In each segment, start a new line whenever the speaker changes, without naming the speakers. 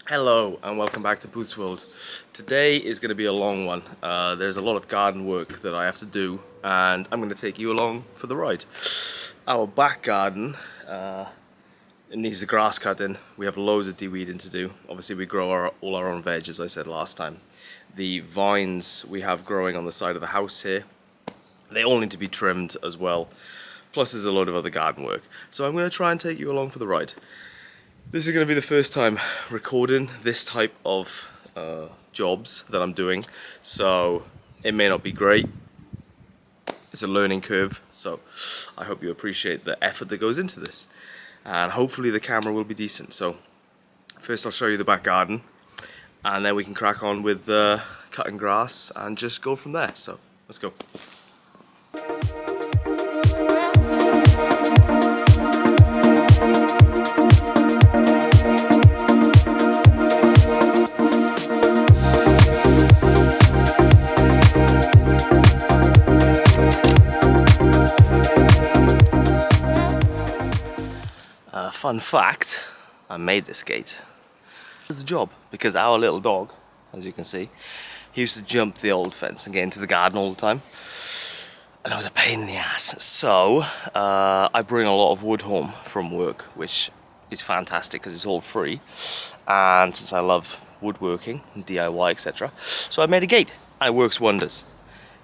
Hello and welcome back to Boots World. Today is going to be a long one. There's a lot of garden work that I have to do and I'm going to take you along for the ride. Our back garden it needs the grass cutting. We have loads of de-weeding to do. Obviously we grow all our own veg, as I said last time. The vines we have growing on the side of the house here, they all need to be trimmed as well. Plus there's a load of other garden work. So I'm going to try and take you along for the ride. This is going to be the first time recording this type of jobs that I'm doing, so it may not be great. It's a learning curve, so I hope you appreciate the effort that goes into this, and hopefully the camera will be decent. So first I'll show you the back garden, and then we can crack on with cutting grass and just go from there. So let's go. Fun fact, I made this gate. It's the job because our little dog, as you can see, he used to jump the old fence and get into the garden all the time, and it was a pain in the ass. So I bring a lot of wood home from work, which is fantastic because it's all free, and since I love woodworking and DIY, etc., so I made a gate and it works wonders.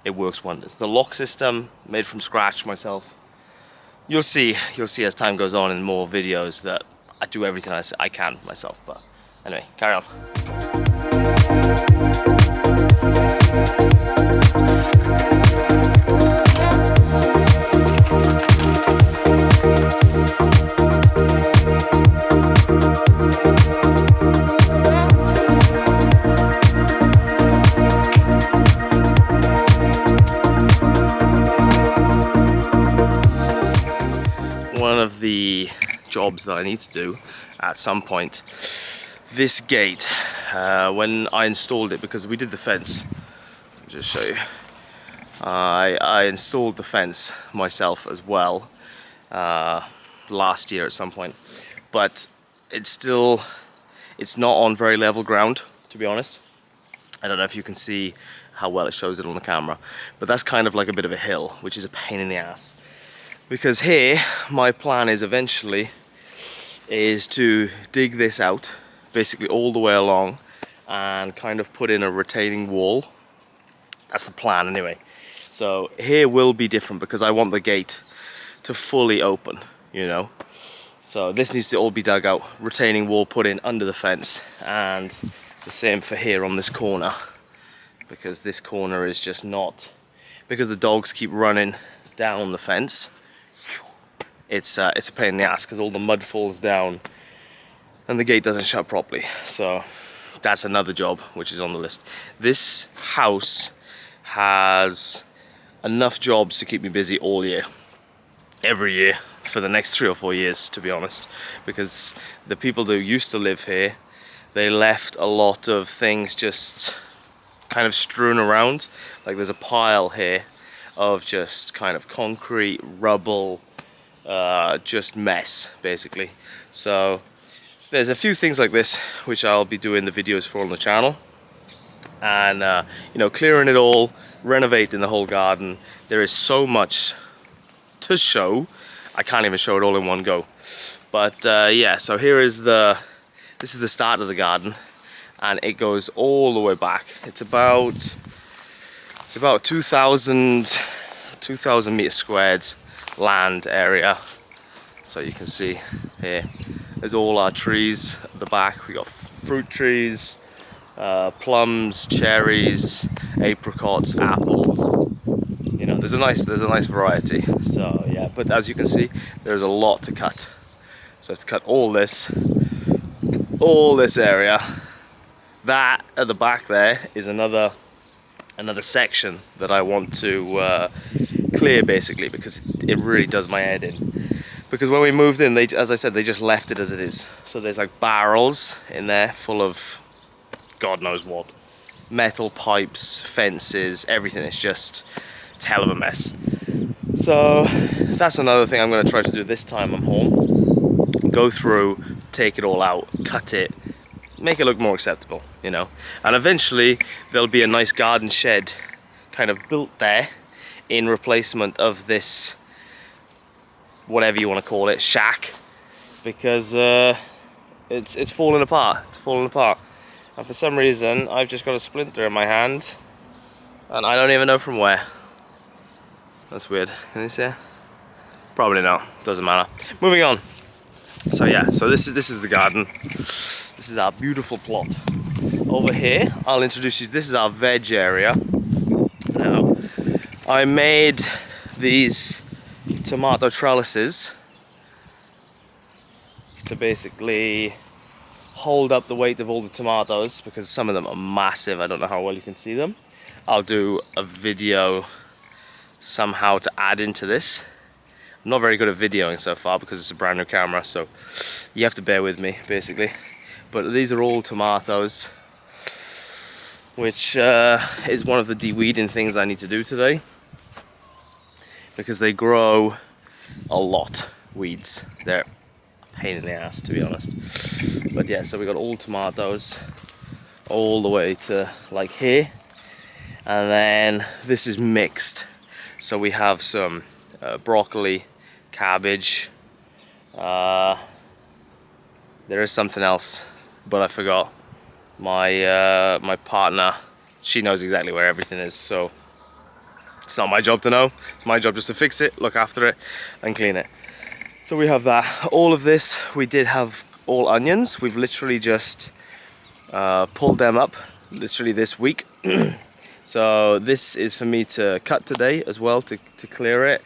It works wonders. The lock system made from scratch myself. You'll see as time goes on in more videos that I do everything I can myself. But anyway, carry on. One of the jobs that I need to do at some point, this gate, when I installed it, because we did the fence, I'll just show you, I installed the fence myself as well last year at some point, but it's not on very level ground, to be honest. I don't know if you can see how well it shows it on the camera, but that's kind of like a bit of a hill, which is a pain in the ass. Because here, my plan is eventually to dig this out, basically all the way along, and kind of put in a retaining wall. That's the plan anyway. So here will be different because I want the gate to fully open, you know. So this needs to all be dug out, retaining wall put in under the fence, and the same for here on this corner. Because this corner is just not, because the dogs keep running down the fence. It's a pain in the ass because all the mud falls down and the gate doesn't shut properly. So that's another job which is on the list. This house has enough jobs to keep me busy all year, every year, for the next 3 or 4 years, to be honest, because the people that used to live here, they left a lot of things just kind of strewn around. Like there's a pile here of just kind of concrete, rubble, just mess basically. So there's a few things like this which I'll be doing the videos for on the channel, and you know, clearing it all, renovating the whole garden. There is so much to show, I can't even show it all in one go. But yeah, so this is the start of the garden, and it goes all the way back. It's about 2,000 meters squared land area. So you can see here, there's all our trees at the back. We got fruit trees, plums, cherries, apricots, apples. You know, there's a nice variety. So yeah, but as you can see, there's a lot to cut. So to cut all this area. That at the back there is another section that I want to clear, basically, because it really does my head in. Because when we moved in, as I said, they just left it as it is. So there's like barrels in there full of God knows what. Metal pipes, fences, everything. It's a hell of a mess. So that's another thing I'm going to try to do this time I'm home. go through, take it all out, cut it, make it look more acceptable, you know. And eventually there'll be a nice garden shed kind of built there in replacement of this, whatever you want to call it, shack, because it's falling apart. It's falling apart, and for some reason I've just got a splinter in my hand, and I don't even know from where. That's weird. Can you see it? Probably not. Doesn't matter. Moving on. So yeah, so this is the garden. This is our beautiful plot. Over here, I'll introduce you. This is our veg area. Now, I made these tomato trellises to basically hold up the weight of all the tomatoes, because some of them are massive. I don't know how well you can see them. I'll do a video somehow to add into this. I'm not very good at videoing so far because it's a brand new camera, so you have to bear with me basically. But these are all tomatoes, which is one of the de-weeding things I need to do today, because they grow a lot, weeds. They're a pain in the ass, to be honest. But yeah, so we got all tomatoes all the way to like here, and then this is mixed. So we have some broccoli, cabbage, there is something else, but I forgot. My partner, she knows exactly where everything is, so it's not my job to know. It's my job just to fix it, look after it, and clean it. So we have that. All of this, we did have all onions. We've literally just pulled them up, literally this week. So this is for me to cut today as well, to clear it.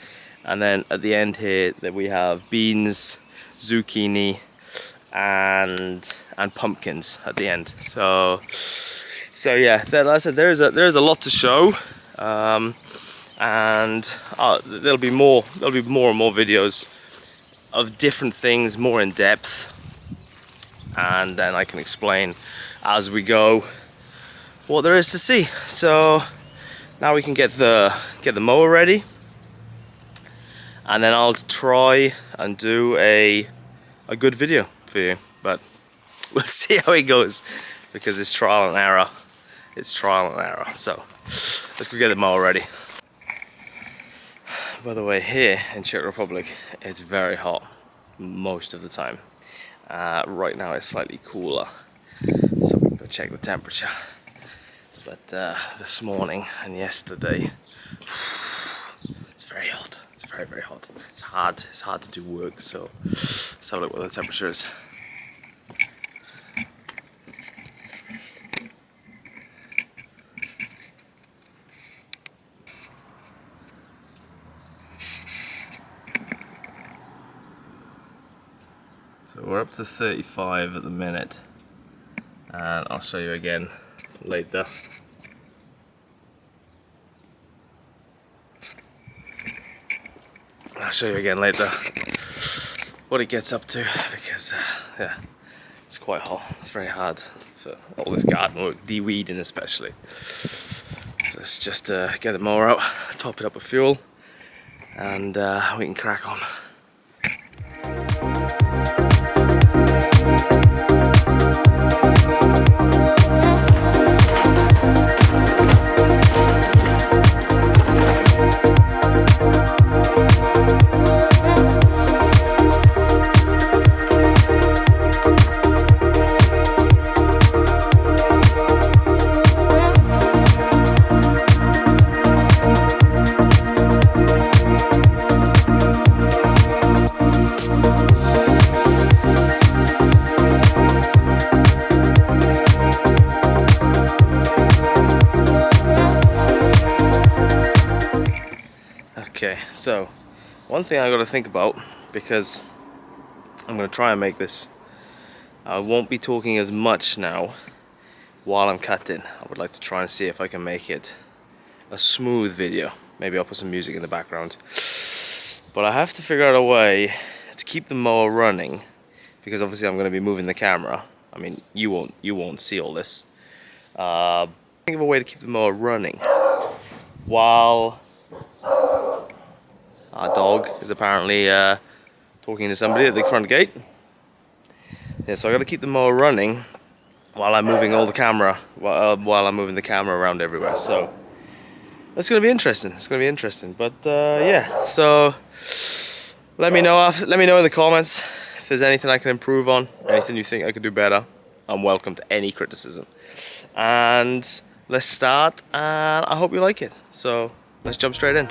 And then at the end here, that we have beans, zucchini, and pumpkins at the end. So yeah, like I said, there is a lot to show, and there'll be more and more videos of different things, more in depth, and then I can explain as we go what there is to see. So now we can get the mower ready, and then I'll try and do a good video for you, but we'll see how it goes, because it's trial and error. It's trial and error. So let's go get the mower ready. By the way, here in Czech Republic, it's very hot most of the time. Right now it's slightly cooler, so we can go check the temperature. But this morning and yesterday, it's very hot. It's very, very hot. It's hard to do work, so let's have a look what the temperature is. So we're up to 35 at the minute, and I'll show you again later. I'll show you again later what it gets up to, because yeah, it's quite hot. It's very hard for all this garden work, de-weeding especially. So let's just get the mower out, top it up with fuel, and we can crack on. Okay, so one thing I got to think about, because I'm going to try and make this, I won't be talking as much now while I'm cutting. I would like to try and see if I can make it a smooth video. Maybe I'll put some music in the background. But I have to figure out a way to keep the mower running, because obviously I'm going to be moving the camera. I mean, you won't see all this. Think of a way to keep the mower running while our dog is apparently talking to somebody at the front gate. Yeah, so I got to keep the mower running while I'm moving all the camera, while I'm moving the camera around everywhere. So that's gonna be interesting. It's gonna be interesting. But yeah, so let me know in the comments if there's anything I can improve on, anything you think I could do better. I'm welcome to any criticism. And let's start, and I hope you like it. So let's jump straight in.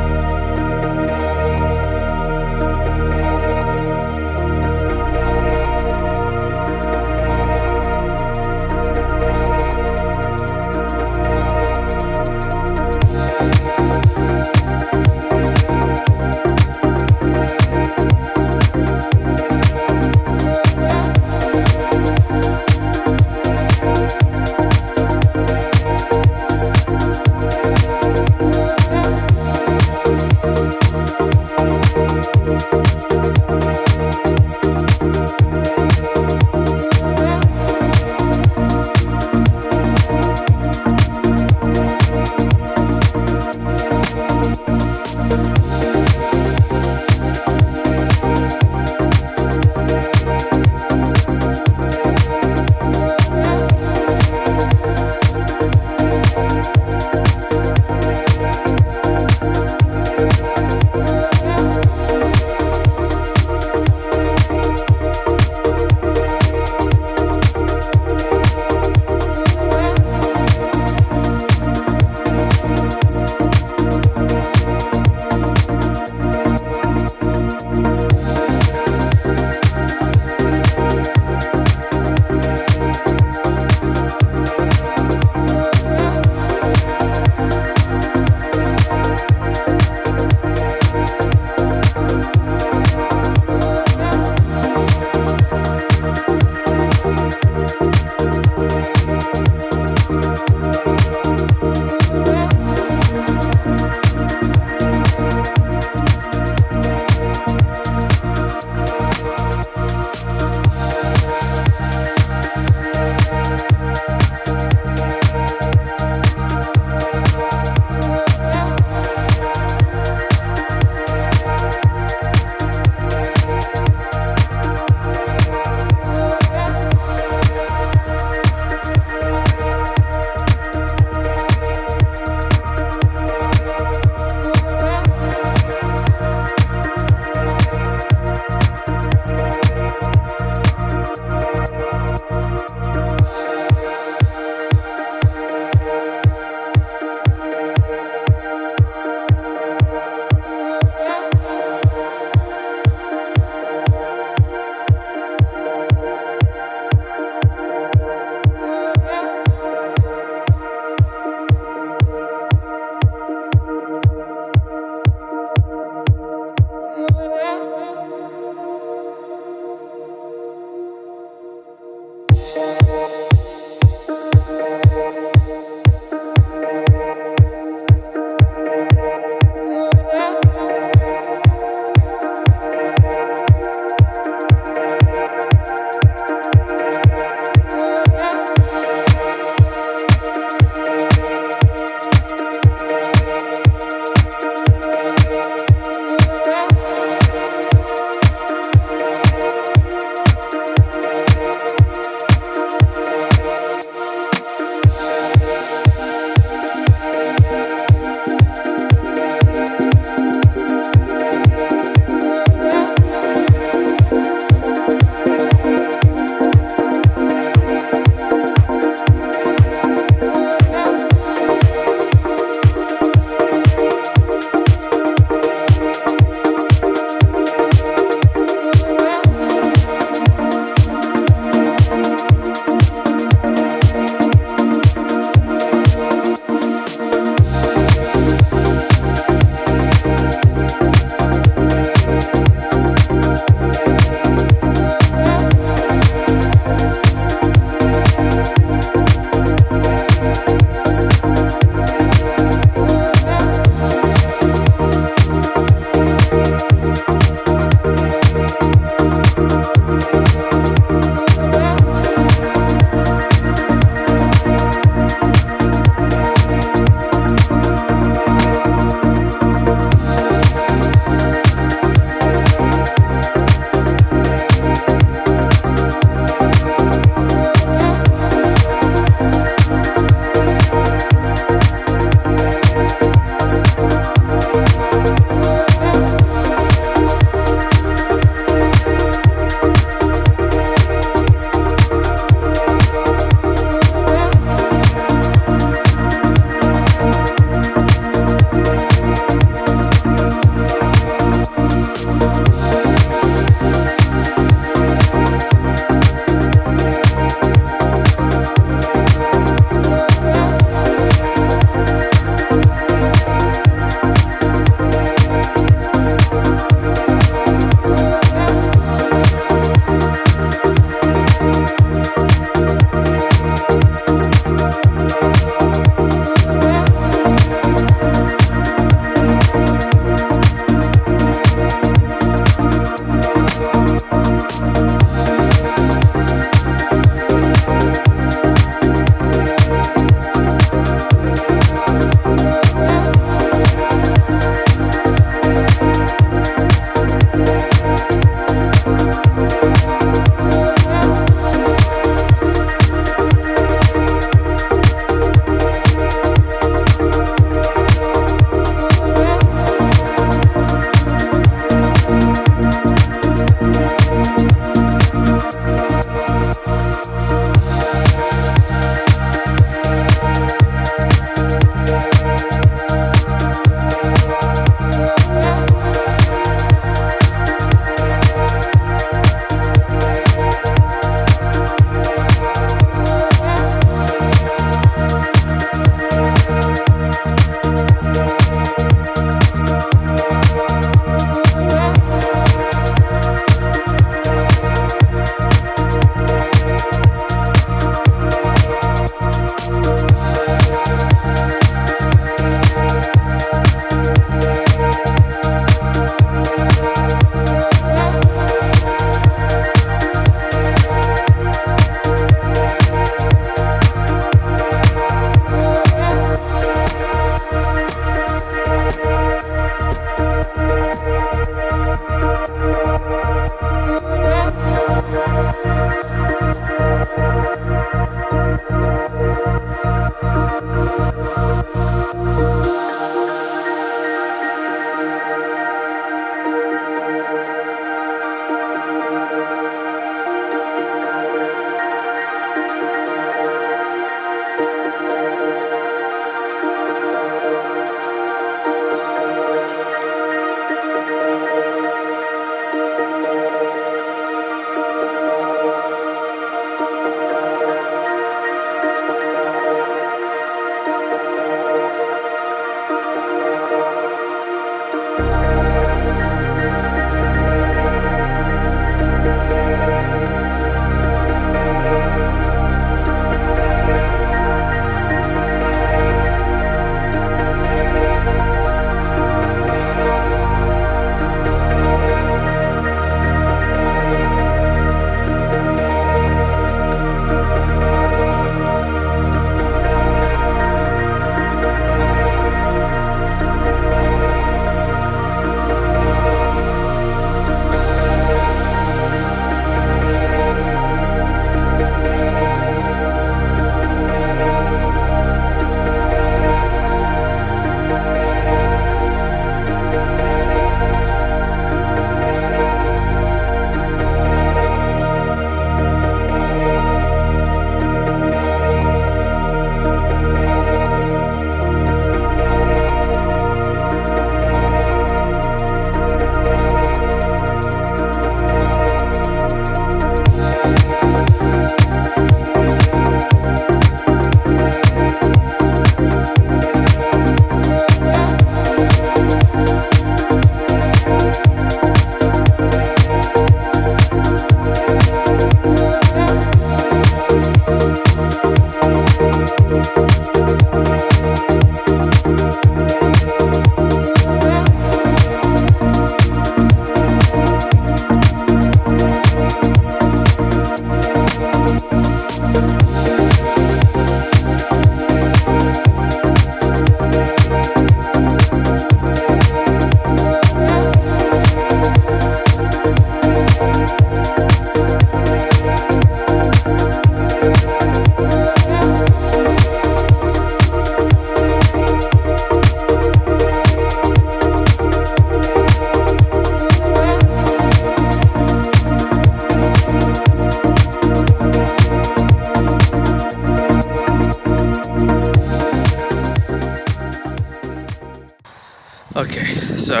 Okay, so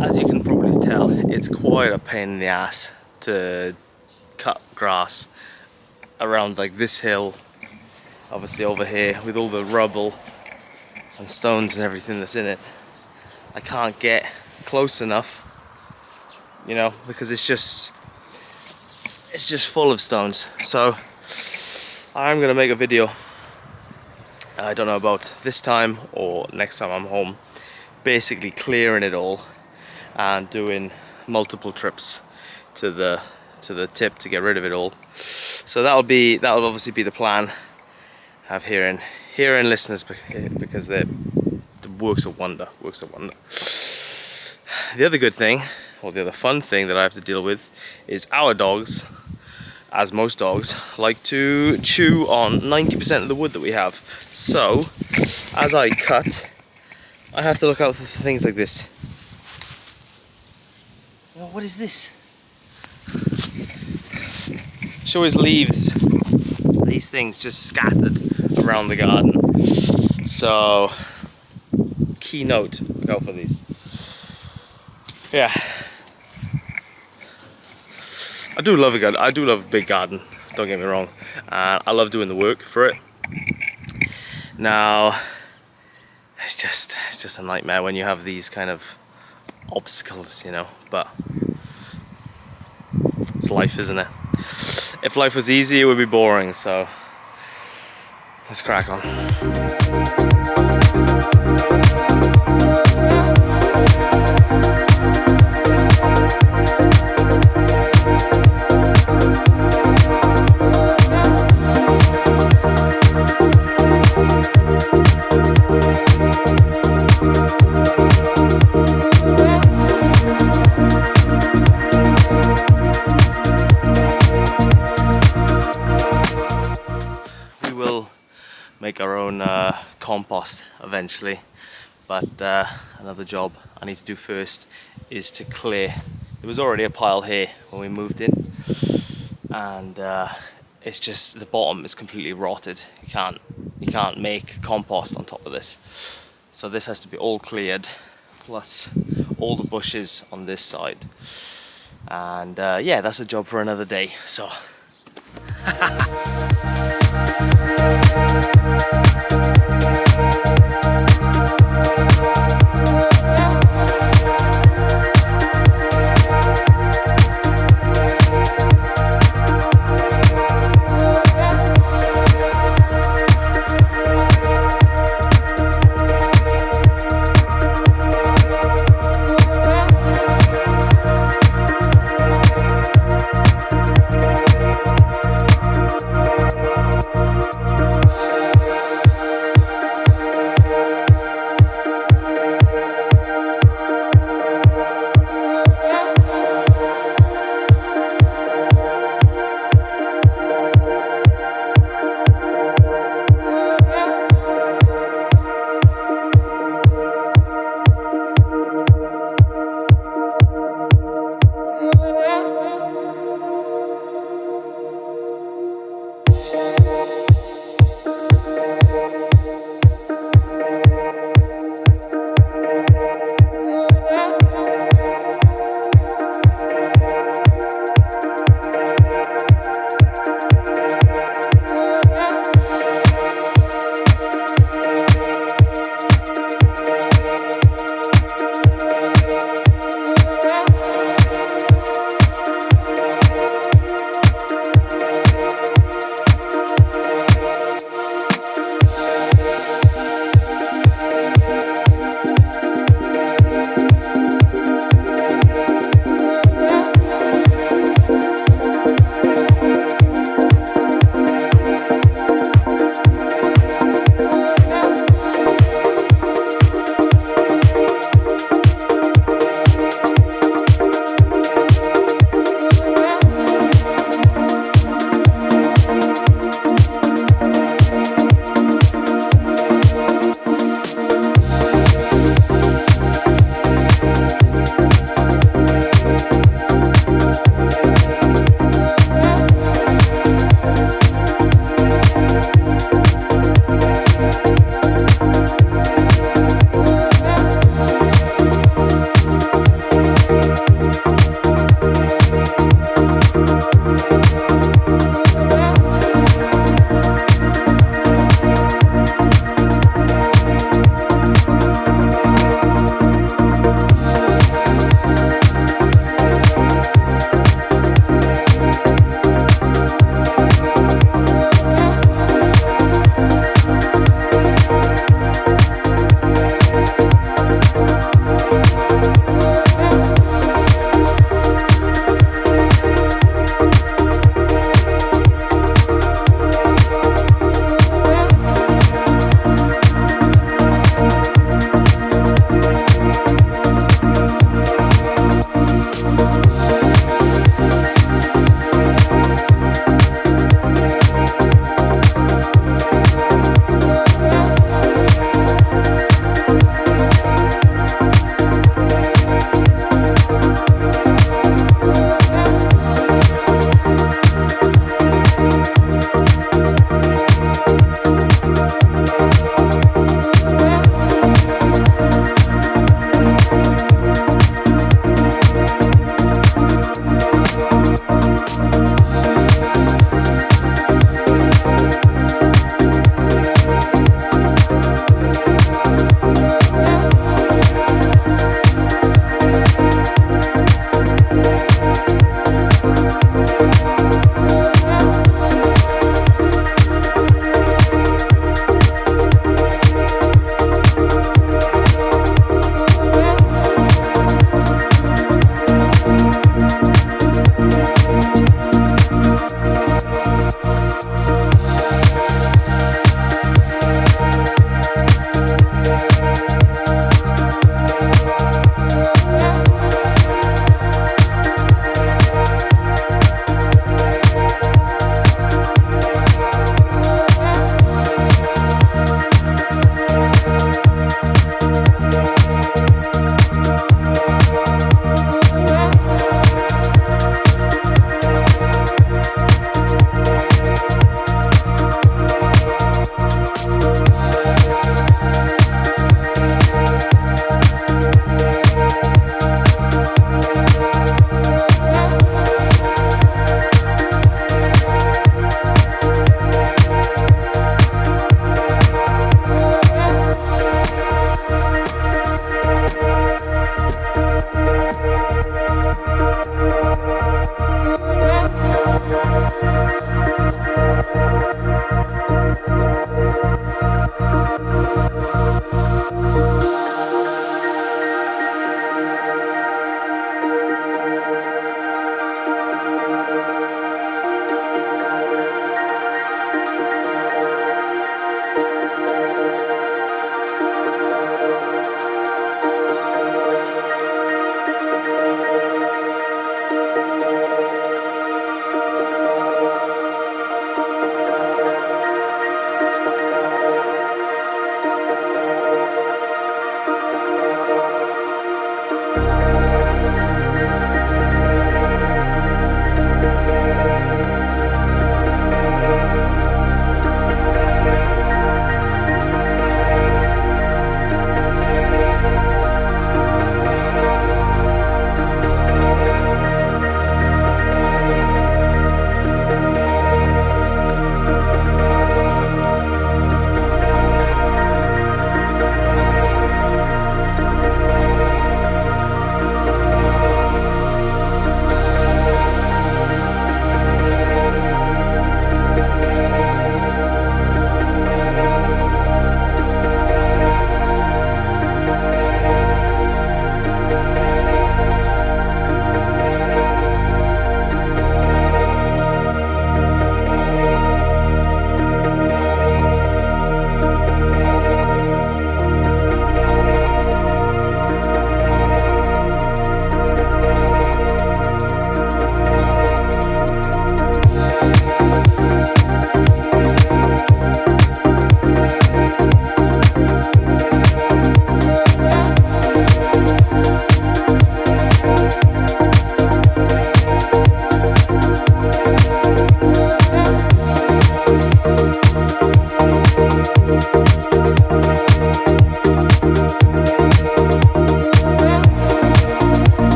as you can probably tell, it's quite a pain in the ass to cut grass around like this hill, obviously over here with all the rubble and stones and everything that's in it. I can't get close enough, you know, because it's just full of stones. So I'm gonna make a video, I don't know about this time or next time I'm home, basically clearing it all and doing multiple trips to the tip to get rid of it all. So that'll obviously be the plan. Have hearing listeners, because the works a wonder. The other good thing, or the other fun thing that I have to deal with, is our dogs, as most dogs, like to chew on 90% of the wood that we have. So as I cut, I have to look out for things like this. Oh, what is this? Show his leaves. These things just scattered around the garden. So, key note, look out for these. Yeah. I do love a big garden, don't get me wrong. I love doing the work for it. Now, it's just a nightmare when you have these kind of obstacles, you know, but it's life, isn't it? If life was easy, it would be boring, so let's crack on. Make our own compost eventually, but another job I need to do first is to clear. There was already a pile here when we moved in, and it's just the bottom is completely rotted. You can't make compost on top of this, so this has to be all cleared, plus all the bushes on this side. And yeah, that's a job for another day. So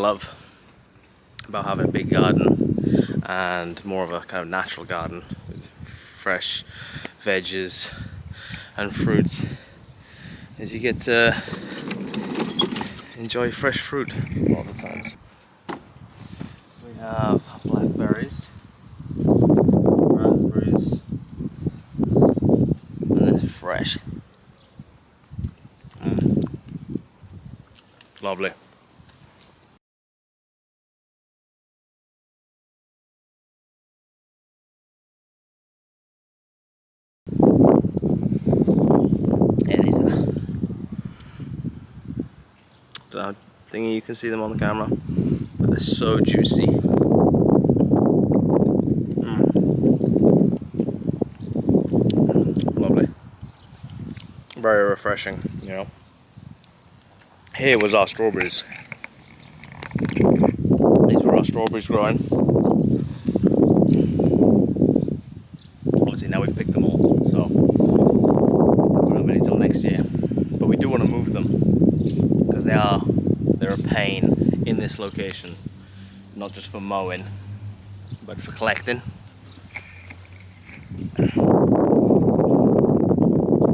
love about having a big garden and more of a kind of natural garden with fresh veggies and fruits is you get to enjoy fresh fruit a lot of the times. We have blackberries, raspberries, and it's fresh. Lovely. Yeah, these are. Don't know, thinking you can see them on the camera, but they're so juicy. Lovely. Very refreshing, you know. Here was our strawberries. These were our strawberries growing. Obviously now we've picked them all, so we're not ready till next year. But we do want to move them because they're a pain in this location, not just for mowing, but for collecting.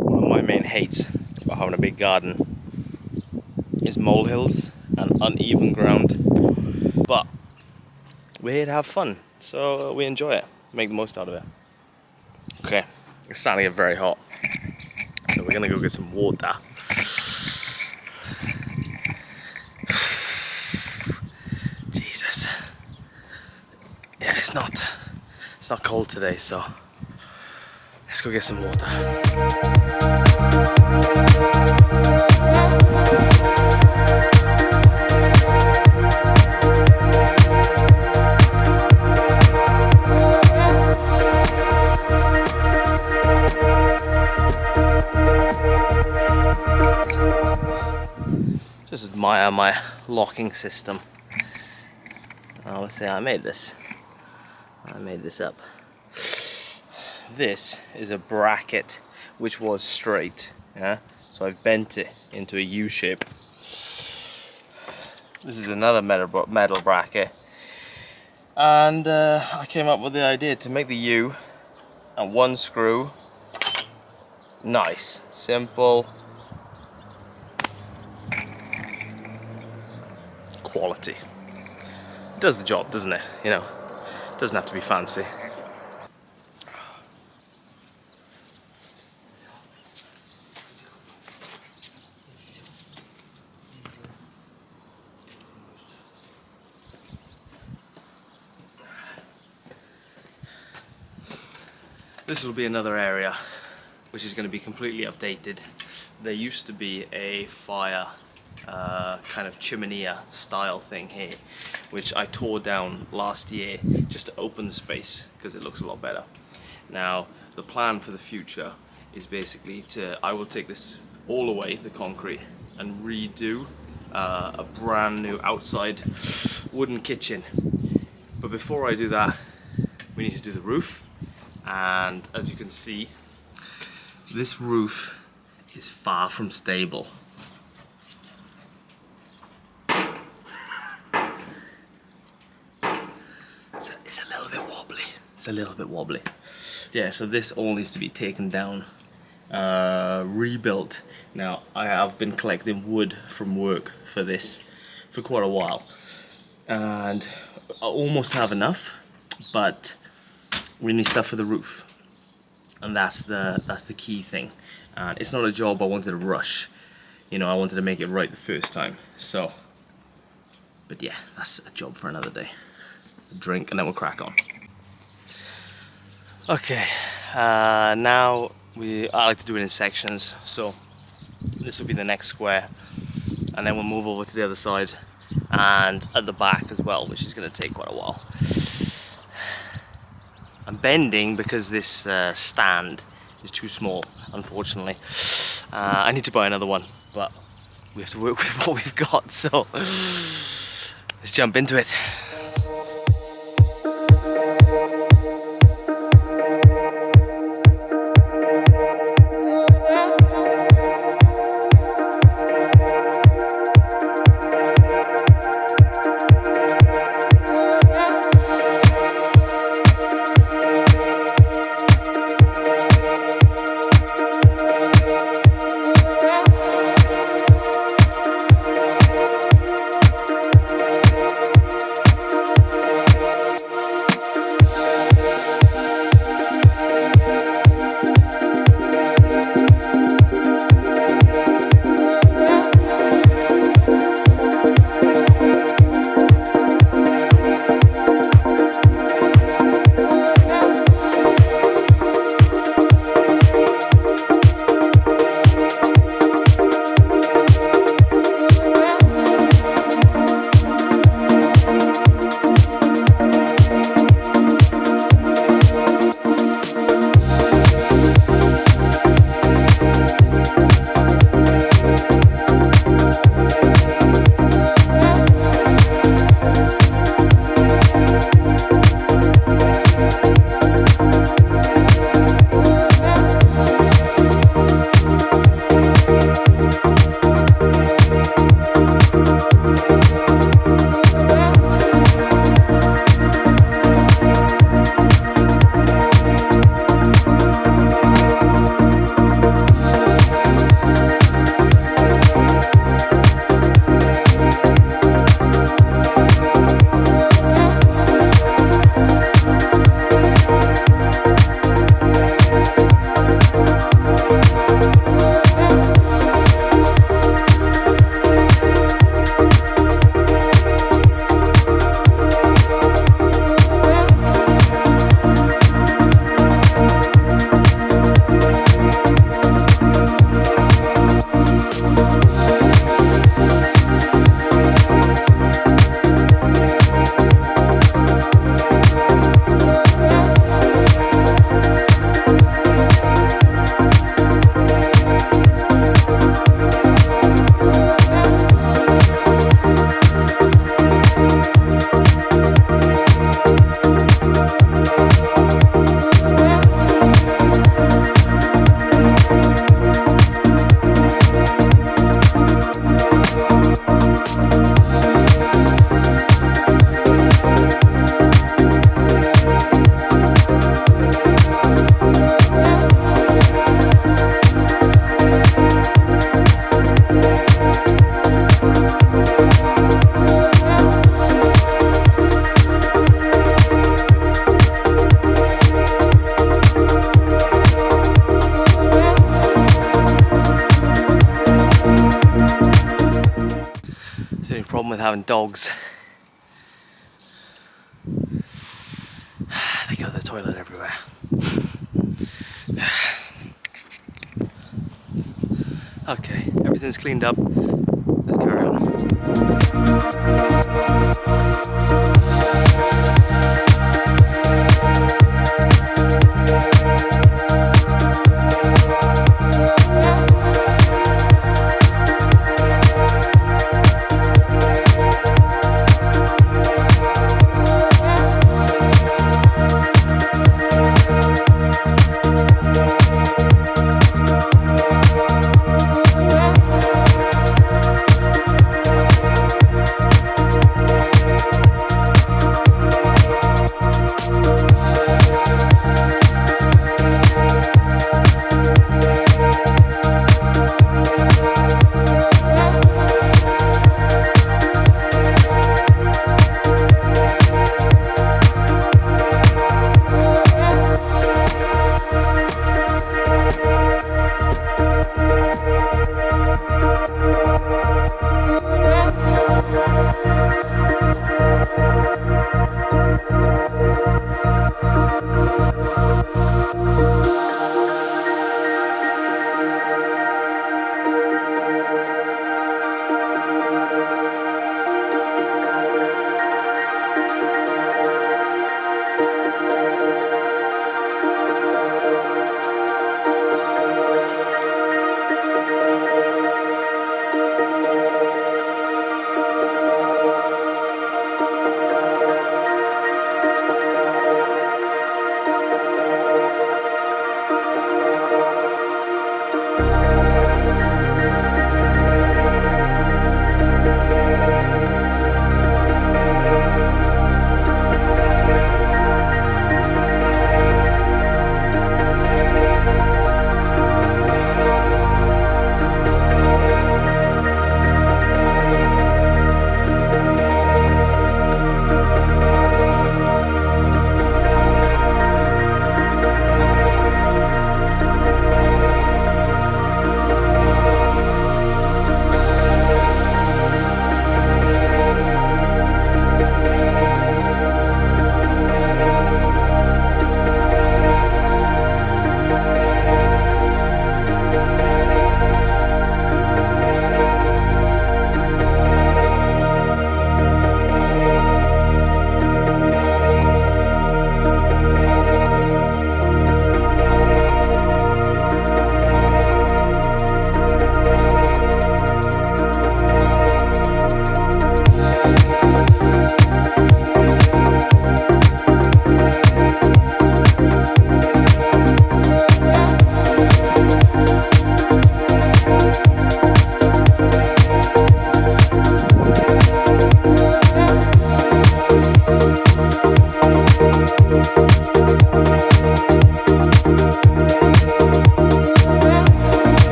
One of my main hates about having a big garden is molehills and uneven ground, but we're here to have fun, so we enjoy it, make the most out of it. Okay, it's starting to get very hot, so we're gonna go get some water. Jesus. Yeah, it's not cold today, so let's go get some water. Just admire my locking system. Let's say I made this up. This is a bracket which was straight, yeah? So I've bent it into a U shape. This is another metal bracket, and I came up with the idea to make the U and one screw. Nice, simple, quality. It does the job, doesn't it? You know, it doesn't have to be fancy. This will be another area which is going to be completely updated. There used to be a fire kind of chimenea style thing here, which I tore down last year just to open the space because it looks a lot better. Now the plan for the future is basically I will take this all away, the concrete, and redo a brand new outside wooden kitchen. But before I do that, we need to do the roof. And as you can see, this roof is far from stable. It's a little bit wobbly. It's a little bit wobbly. Yeah, so this all needs to be taken down, rebuilt. Now, I have been collecting wood from work for this for quite a while, and I almost have enough, but we need stuff for the roof, and that's the key thing. And it's not a job I wanted to rush, you know. I wanted to make it right the first time. So, but yeah, that's a job for another day. A drink and then we'll crack on. Okay, now I like to do it in sections. So this will be the next square, and then we'll move over to the other side and at the back as well, which is going to take quite a while. I'm bending because this stand is too small, unfortunately. I need to buy another one, but we have to work with what we've got, so let's jump into it. with having dogs. They go to the toilet everywhere. Okay, everything's cleaned up. Let's carry on.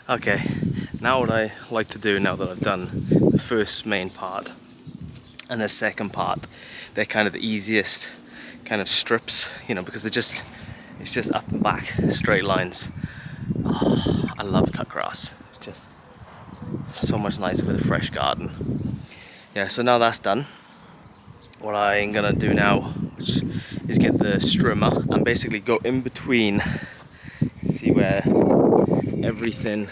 Okay, now what I like to do, now that I've done the first main part and the second part, they're kind of the easiest kind of strips, you know, because it's just up and back, straight lines. Oh, I love cut grass. It's just so much nicer with a fresh garden. Yeah, so now that's done, what I'm gonna do now, which is get the strimmer and basically go in between, see where everything,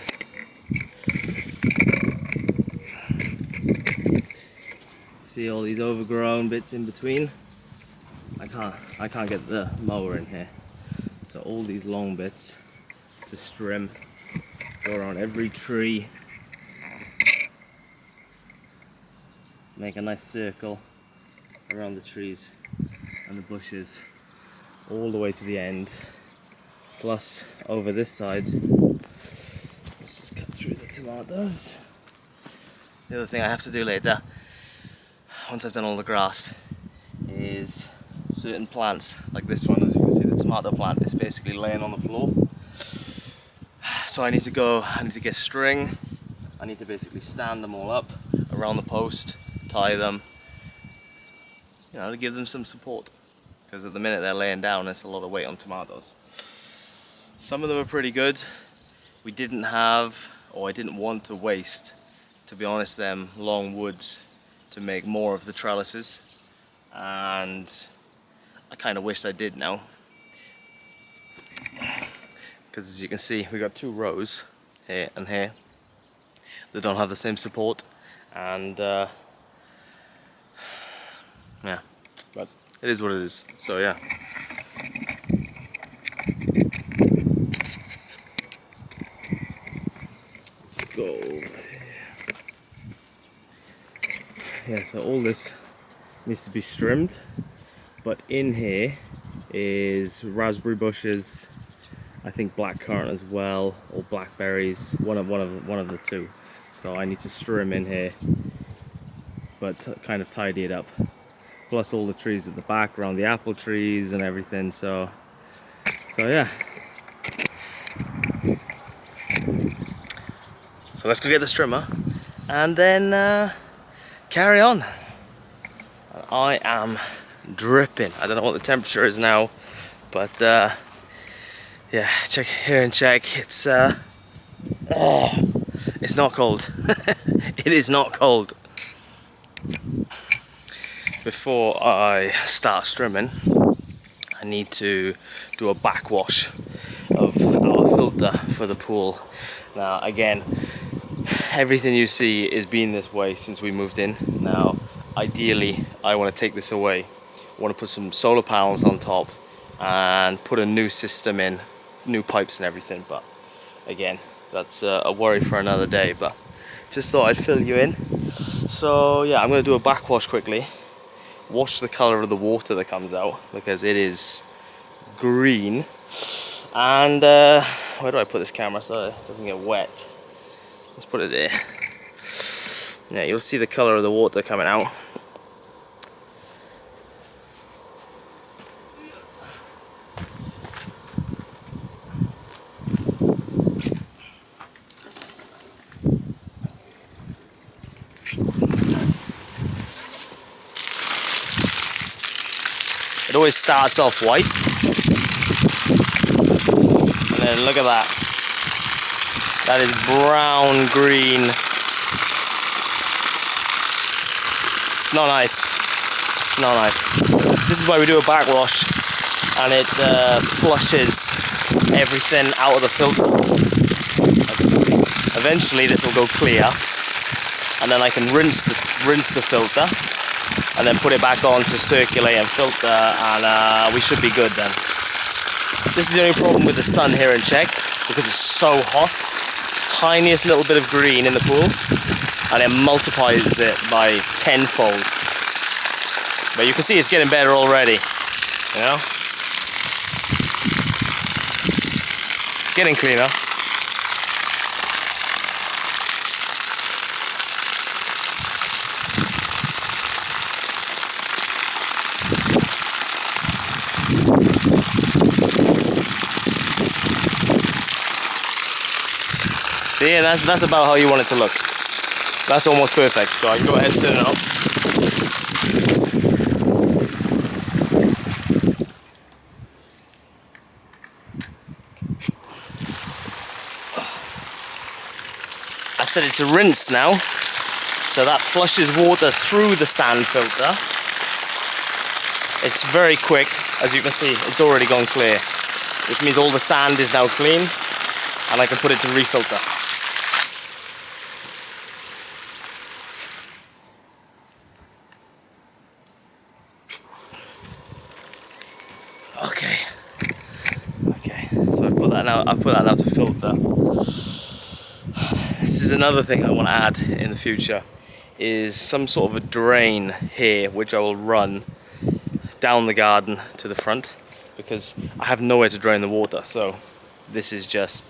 see all these overgrown bits in between. I can't get the mower in here, so all these long bits to strim, go around every tree, make a nice circle around the trees and the bushes all the way to the end, plus over this side. Let's just cut through the tomatoes. The other thing I have to do later, once I've done all the grass, is certain plants like this one. As you can see, the tomato plant is basically laying on the floor, so I need to get string. I need to basically stand them all up around the post, tie them, you know, to give them some support. because at the minute they're laying down, it's a lot of weight on tomatoes. Some of them are pretty good. We didn't have, or I didn't want to waste, to be honest, them long woods to make more of the trellises, and I kind of wished I did now, because as you can see, we got 2 rows here and here that don't have the same support, and yeah, but it is what it is. So yeah. Let's go over here. Yeah, so all this needs to be trimmed, but in here is raspberry bushes, I think blackcurrant as well, or blackberries, one of the 2. So I need to trim in here, but kind of tidy it up. Plus all the trees at the back around the apple trees and everything. So yeah. So let's go get the trimmer and then carry on. I am dripping. I don't know what the temperature is now, but yeah, check here and check. It's it's not cold. It is not cold. Before I start trimming, I need to do a backwash of our filter for the pool. Now again, everything you see is been this way since we moved in. Now ideally I want to take this away. I want to put some solar panels on top and put a new system in, new pipes and everything, but again, that's a worry for another day, but just thought I'd fill you in. So yeah, I'm going to do a backwash quickly. Watch the color of the water that comes out, because it is green. And where do I put this camera so it doesn't get wet? Let's put it there. Yeah, you'll see the color of the water coming out. It always starts off white, and then look at that. That is brown green. It's not nice. It's not nice. This is why we do a backwash, and it flushes everything out of the filter. Eventually this will go clear, and then I can rinse the filter and then put it back on to circulate and filter, and we should be good then. This is the only problem with the sun here in Czech, because it's so hot. Tiniest little bit of green in the pool and it multiplies it by tenfold. But you can see it's getting better already, you know? It's getting cleaner. See, and that's about how you want it to look. That's almost perfect, so I can go ahead and turn it off. I set it to rinse now, so that flushes water through the sand filter. It's very quick, as you can see, it's already gone clear, which means all the sand is now clean, and I can put it to refilter. Okay, so I've put that now to filter. This is another thing I want to add in the future, is some sort of a drain here which I will run down the garden to the front, because I have nowhere to drain the water. So this is just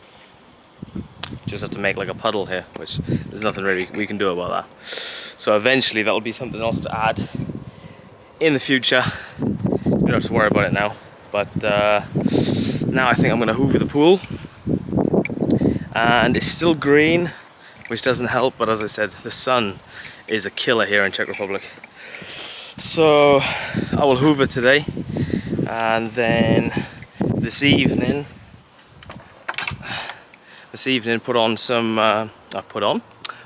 have to make like a puddle here, which there's nothing really we can do about that. So eventually that'll be something else to add in the future. You don't have to worry about it now. But now I think I'm going to hoover the pool, and it's still green, which doesn't help, but as I said, the sun is a killer here in Czech Republic. So I will hoover today, And then this evening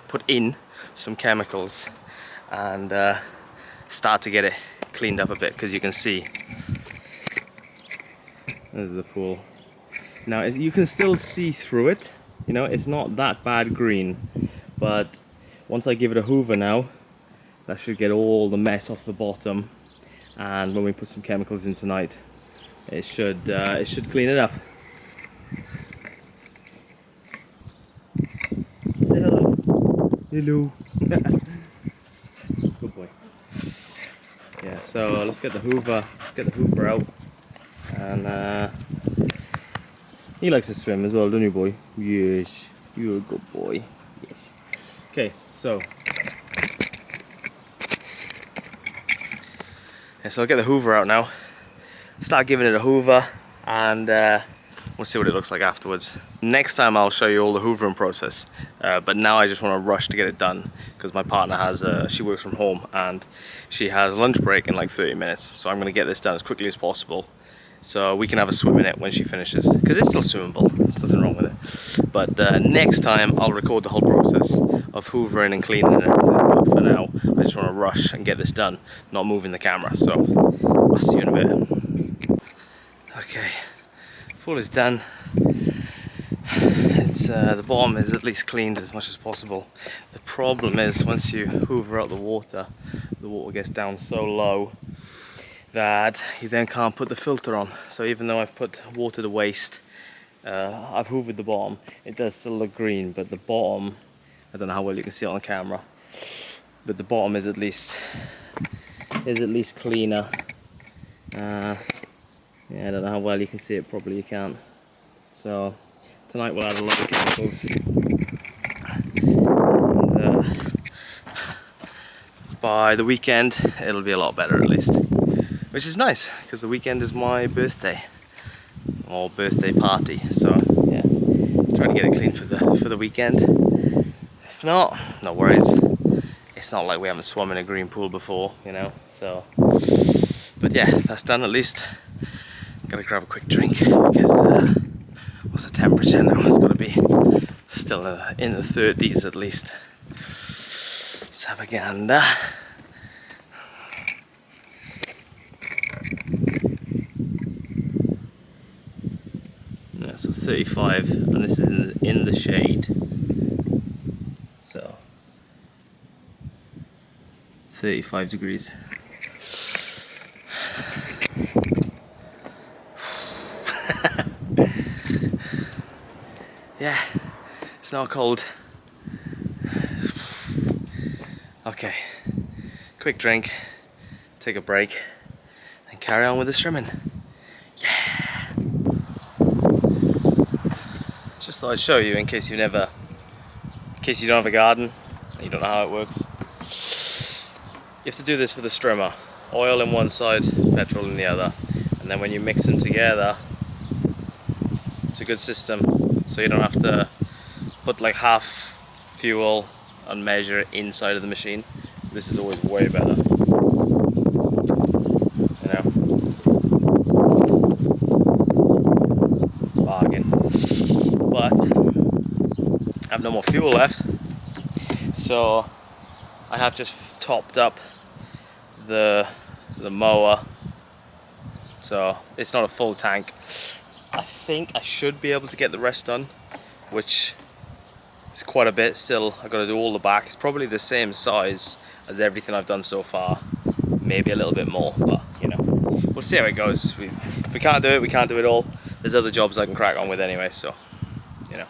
put in some chemicals and start to get it cleaned up a bit, because you can see there's the pool. Now you can still see through it, you know, it's not that bad green, but once I give it a hoover now, that should get all the mess off the bottom, and when we put some chemicals in tonight, it should clean it up. Say hello. Hello. Good boy. Yeah, so let's get the hoover out. And he likes to swim as well, don't you, boy? Yes, you're a good boy. Yes. Okay, so I'll get the hoover out now, start giving it a hoover, and we'll see what it looks like afterwards. Next time I'll show you all the hoovering process, but now I just want to rush to get it done, because my partner she works from home and she has lunch break in like 30 minutes, so I'm going to get this done as quickly as possible so we can have a swim in it when she finishes, because it's still swimmable, there's nothing wrong with it. But next time I'll record the whole process of hoovering and cleaning and everything, but for now I just want to rush and get this done, not moving the camera, so I'll see you in a bit. Okay, pool is done. It's the bottom is at least cleaned as much as possible. The problem is, once you hoover out the water gets down so low that you then can't put the filter on. So even though I've put water to waste, I've hoovered the bottom, it does still look green, but the bottom, I don't know how well you can see it on the camera, but the bottom is at least cleaner. Yeah, I don't know how well you can see it, probably you can't. So tonight we'll add a lot of chemicals, and by the weekend it'll be a lot better at least, which is nice, because the weekend is my birthday, or birthday party, so yeah, trying to get it clean for the weekend. If not, no worries, it's not like we haven't swum in a green pool before, you know, so, but yeah, that's done at least. Gotta grab a quick drink, because what's the temperature now? It's got to be still in the 30s at least. Let's have a gander. Yeah, so 35, and this is in the shade. So 35 degrees. Yeah, it's not cold. Okay, quick drink, take a break, and carry on with the swimming. Yeah! Just thought I'd show you in case you don't have a garden and you don't know how it works. You have to do this for the strimmer. Oil in one side, petrol in the other, and then when you mix them together, it's a good system, so you don't have to put like half fuel and measure it inside of the machine. This is always way better, you know. Bargain. But I have no more fuel left, so I have just topped up the mower, so it's not a full tank. I think I should be able to get the rest done, which is quite a bit still. I've got to do all the back. It's probably the same size as everything I've done so far, maybe a little bit more, but you know, we'll see how it goes. If we can't do it, we can't do it all. There's other jobs I can crack on with anyway, so you know.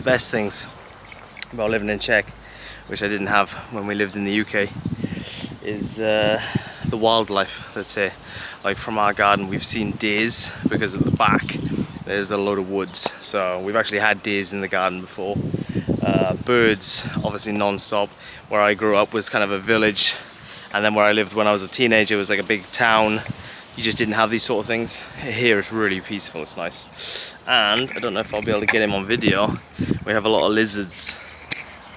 best things about living in Czech, which I didn't have when we lived in the UK, is the wildlife, let's say. Like from our garden we've seen deers, because at the back there's a load of woods, so we've actually had deers in the garden before. Birds, obviously non-stop. Where I grew up was kind of a village, and then where I lived when I was a teenager was like a big town. You just didn't have these sort of things. Here it's really peaceful, it's nice. And I don't know if I'll be able to get him on video. We have a lot of lizards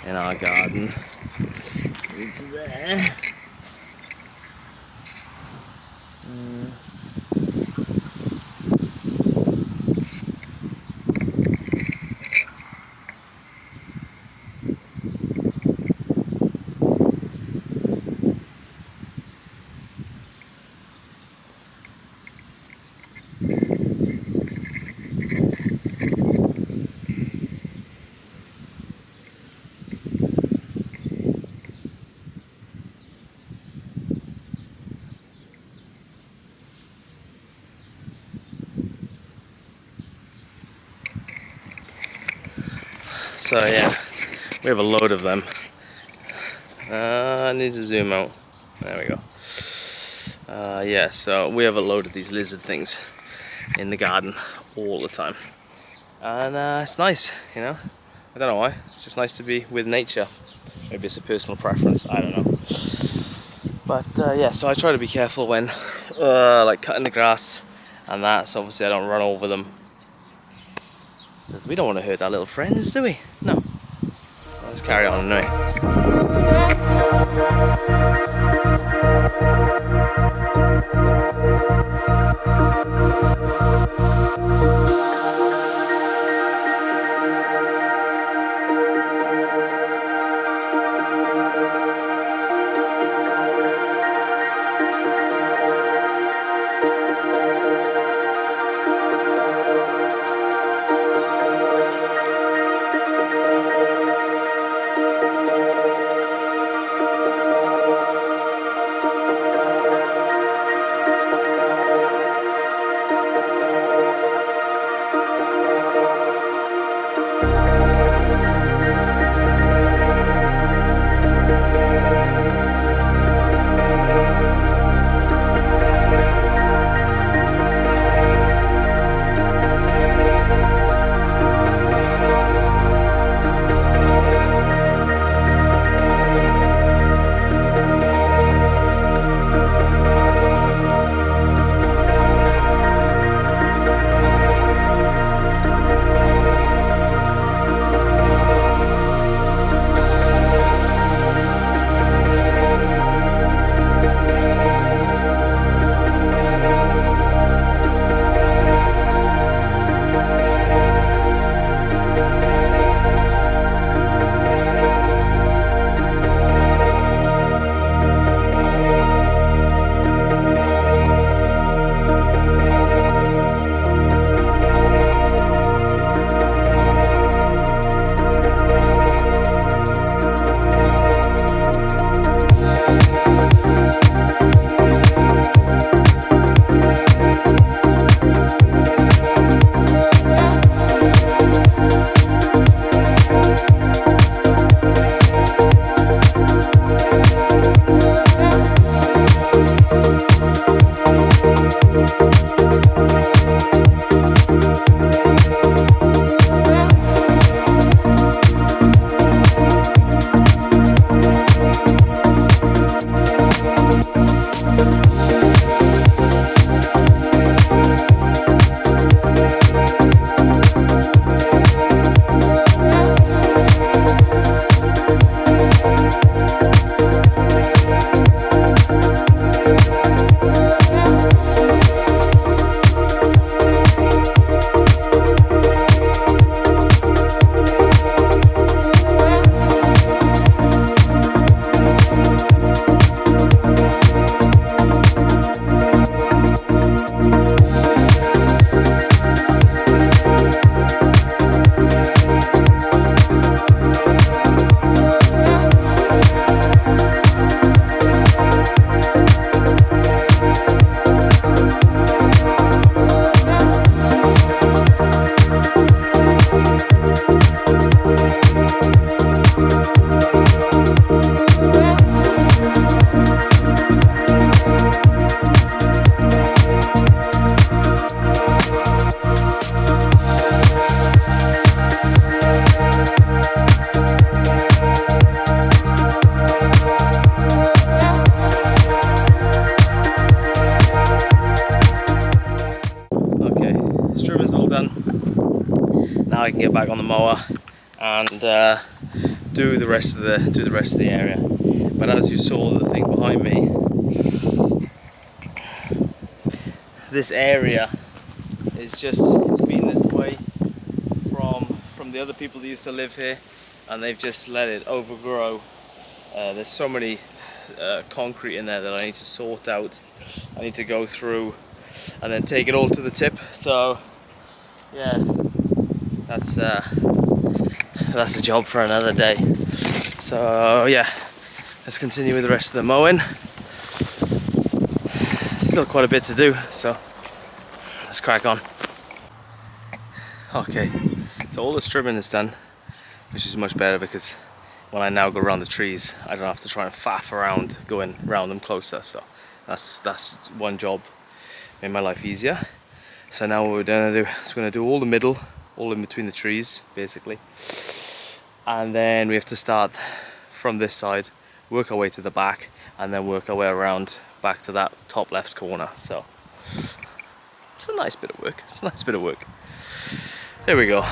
in our garden. He's there. So yeah, we have a load of them. I need to zoom out. There we go. Yeah, so we have a load of these lizard things in the garden all the time. And it's nice, you know? I don't know why. It's just nice to be with nature. Maybe it's a personal preference, I don't know. But yeah, so I try to be careful when like cutting the grass and that, so obviously I don't run over them. Because we don't want to hurt our little friends, do we? No. Let's carry on anyway. I can get back on the mower and do the rest of the area. But as you saw, the thing behind me, this area is just, it's been this way from the other people that used to live here, and they've just let it overgrow. There's so many concrete in there that I need to sort out. I need to go through and then take it all to the tip. So yeah, that's a job for another day. So yeah, let's continue with the rest of the mowing. Still quite a bit to do, so let's crack on. Okay, so all the trimming is done, which is much better because when I now go around the trees, I don't have to try and faff around going around them closer. So that's one job, made my life easier. So now what we're gonna do is we're gonna do all the middle, all in between the trees, basically. And then we have to start from this side, work our way to the back, and then work our way around back to that top left corner. So it's a nice bit of work. It's a nice bit of work. There we go.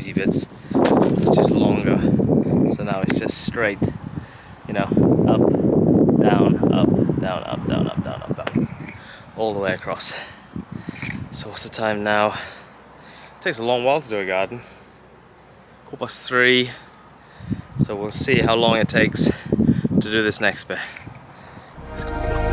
easy bits. It's just longer. So now it's just straight, you know, up, down, up, down, up, down, up, down, up, down, all the way across. So what's the time now? It takes a long while to do a garden. 3:15. So we'll see how long it takes to do this next bit. Let's go.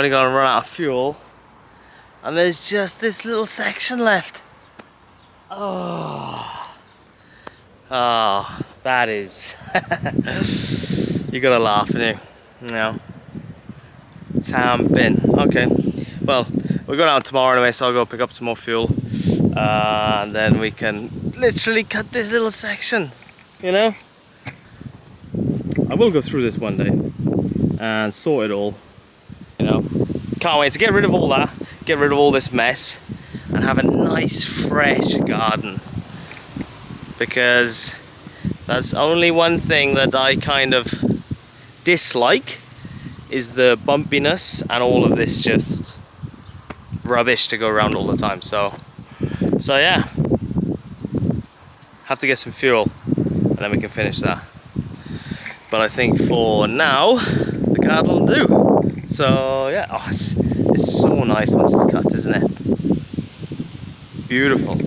only gonna run out of fuel, and there's just this little section left. Oh, that is. You're gonna laugh, aren't you? No. Tamping. Okay. Well, we're going out tomorrow anyway, so I'll go pick up some more fuel, and then we can literally cut this little section. You know. I will go through this one day and sort it all. You know. Can't wait to get rid of all that, get rid of all this mess, and have a nice fresh garden. Because that's only one thing that I kind of dislike, is the bumpiness and all of this just rubbish to go around all the time. So yeah, have to get some fuel and then we can finish that. But I think for now the garden will do. So yeah, oh, it's so nice once it's cut, isn't it? Beautiful.